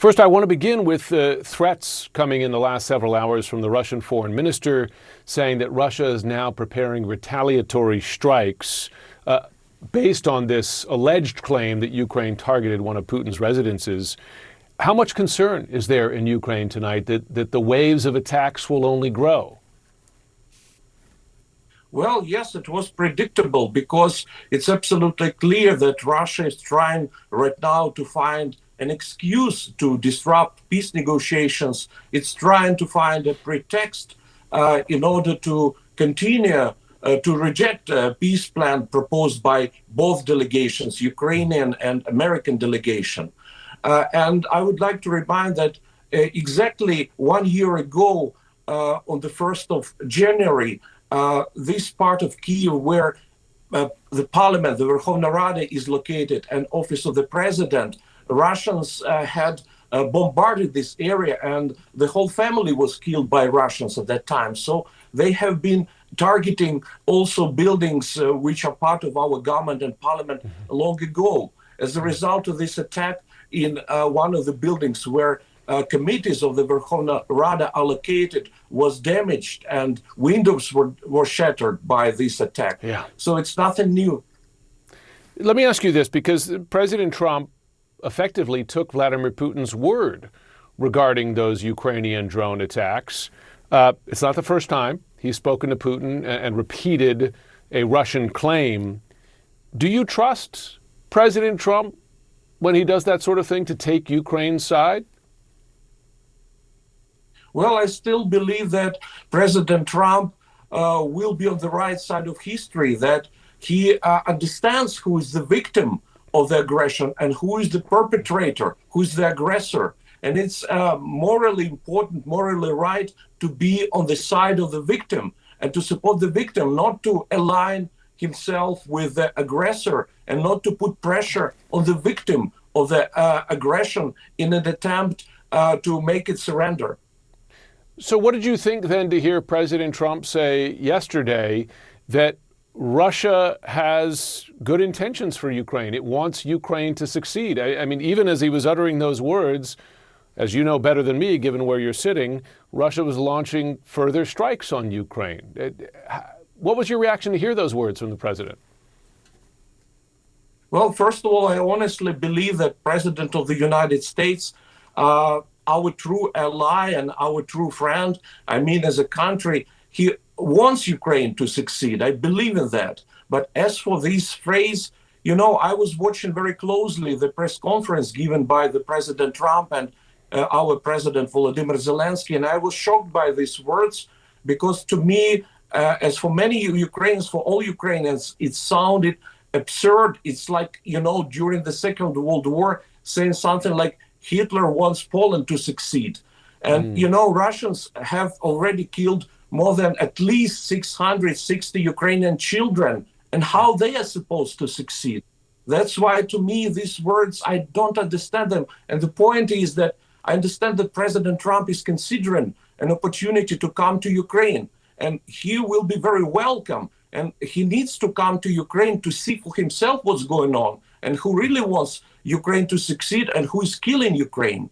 First, I want to begin with threats coming in the last several hours from the Russian foreign minister saying that Russia is now preparing retaliatory strikes based on this alleged claim that Ukraine targeted one of Putin's residences. How much concern is there in Ukraine tonight that the waves of attacks will only grow? Well, yes, it was predictable because it's absolutely clear that Russia is trying right now to find an excuse to disrupt peace negotiations. It's trying to find a pretext in order to continue to reject a peace plan proposed by both delegations, Ukrainian and American delegation. And I would like to remind that exactly 1 year ago, on the 1st of January, this part of Kyiv where the parliament, the Verkhovna Rada is located, and office of the president, Russians had bombarded this area, and the whole family was killed by Russians at that time. So they have been targeting also buildings which are part of our government and parliament long ago. As a result of this attack in one of the buildings where committees of the Verkhovna Rada are located was damaged, and windows were shattered by this attack. Yeah. So it's nothing new. Let me ask you this, because President Trump effectively took Vladimir Putin's word regarding those Ukrainian drone attacks. It's not the first time he's spoken to Putin and repeated a Russian claim. Do you trust President Trump when he does that sort of thing to take Ukraine's side? Well, I still believe that President Trump will be on the right side of history, that he understands who is the victim of the aggression and who is the perpetrator, who is the aggressor. And it's morally important, morally right to be on the side of the victim and to support the victim, not to align himself with the aggressor and not to put pressure on the victim of the aggression in an attempt to make it surrender. So what did you think then to hear President Trump say yesterday that Russia has good intentions for Ukraine? It wants Ukraine to succeed. I mean, even as he was uttering those words, as you know better than me, given where you're sitting, Russia was launching further strikes on Ukraine. What was your reaction to hear those words from the president? Well, first of all, I honestly believe that President of the United States, our true ally and our true friend, I mean, as a country, he wants Ukraine to succeed. I believe in that. But as for this phrase, you know, I was watching very closely the press conference given by the President Trump and our President Vladimir Zelensky, and I was shocked by these words because to me, as for many Ukrainians, for all Ukrainians, it sounded absurd. It's like, you know, during the Second World War, saying something like Hitler wants Poland to succeed. And, you know, Russians have already killed more than at least 660 Ukrainian children, and how they are supposed to succeed. That's why, to me, these words, I don't understand them. And the point is that I understand that President Trump is considering an opportunity to come to Ukraine, and he will be very welcome. And he needs to come to Ukraine to see for himself what's going on and who really wants Ukraine to succeed and who is killing Ukraine.